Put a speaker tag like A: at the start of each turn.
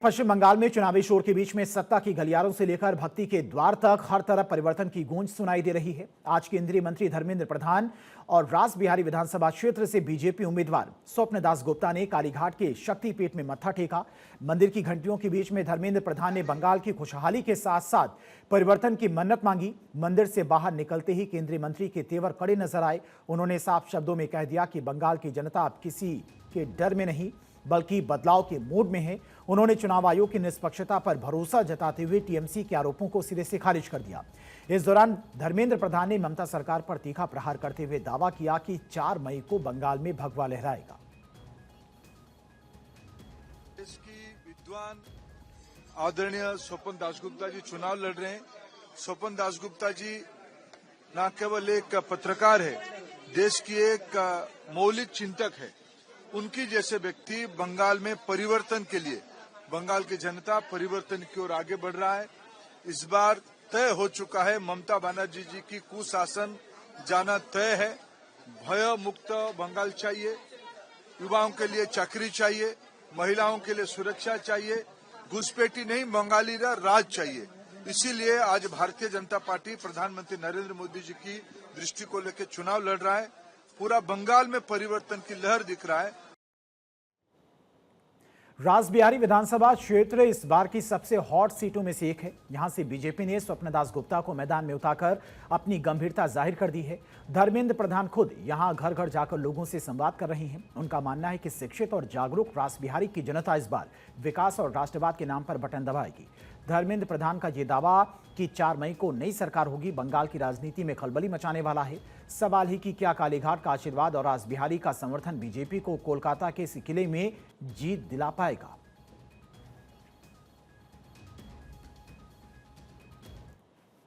A: पश्चिम बंगाल में चुनावी शोर के बीच में सत्ता की गलियारों से लेकर भक्ति के द्वार तक हर तरफ परिवर्तन की गूंज सुनाई दे रही है। आज केंद्रीय मंत्री धर्मेंद्र प्रधान और रासबिहारी विधानसभा क्षेत्र से बीजेपी उम्मीदवार स्वप्न दासगुप्ता ने कालीघाट के शक्तिपीठ में मत्था टेका। मंदिर की घंटियों के बीच में धर्मेंद्र प्रधान ने बंगाल की खुशहाली के साथ साथ परिवर्तन की मन्नत मांगी। मंदिर से बाहर निकलते ही केंद्रीय मंत्री के तेवर कड़े नजर आए। उन्होंने साफ शब्दों में कह दिया कि बंगाल की जनता अब किसी के डर में नहीं बल्कि बदलाव के मूड में है। उन्होंने चुनाव आयोग की निष्पक्षता पर भरोसा जताते हुए टीएमसी के आरोपों को सिरे से खारिज कर दिया। इस दौरान धर्मेंद्र प्रधान ने ममता सरकार पर तीखा प्रहार करते हुए दावा किया कि 4 मई को बंगाल में भगवा लहराएगा।
B: देश की विद्वान आदरणीय स्वपन दासगुप्ता जी चुनाव लड़ रहे हैं। स्वपन दासगुप्ता जी न केवल एक पत्रकार है, देश की एक मौलिक चिंतक है। उनकी जैसे व्यक्ति बंगाल में परिवर्तन के लिए, बंगाल की जनता परिवर्तन की ओर आगे बढ़ रहा है। इस बार तय हो चुका है, ममता बनर्जी जी की कुशासन जाना तय है। भय मुक्त बंगाल चाहिए, युवाओं के लिए चाकरी चाहिए, महिलाओं के लिए सुरक्षा चाहिए, घुसपैठी नहीं बंगाली राज चाहिए। इसीलिए आज भारतीय जनता पार्टी प्रधानमंत्री नरेंद्र मोदी जी की दृष्टि को लेकर चुनाव लड़ रहा है। पूरा बंगाल में परिवर्तन की लहर दिख रहा है।
A: रासबिहारी विधानसभा क्षेत्र इस बार की सबसे हॉट सीटों में से एक है। यहां से बीजेपी ने स्वप्न दासगुप्ता को मैदान में उतारकर अपनी गंभीरता जाहिर कर दी है। धर्मेंद्र प्रधान खुद यहां घर घर जाकर लोगों से संवाद कर रहे हैं। उनका मानना है कि शिक्षित और जागरूक रासबिहारी की जनता इस बार विकास और राष्ट्रवाद के नाम पर बटन दबाएगी। धर्मेंद्र प्रधान का यह दावा कि 4 मई को नई सरकार होगी बंगाल की राजनीति में खलबली मचाने वाला है। सवाल ही कि क्या कालीघाट का आशीर्वाद और रासबिहारी का समर्थन बीजेपी को कोलकाता के इस किले में जीत दिला पाएगा।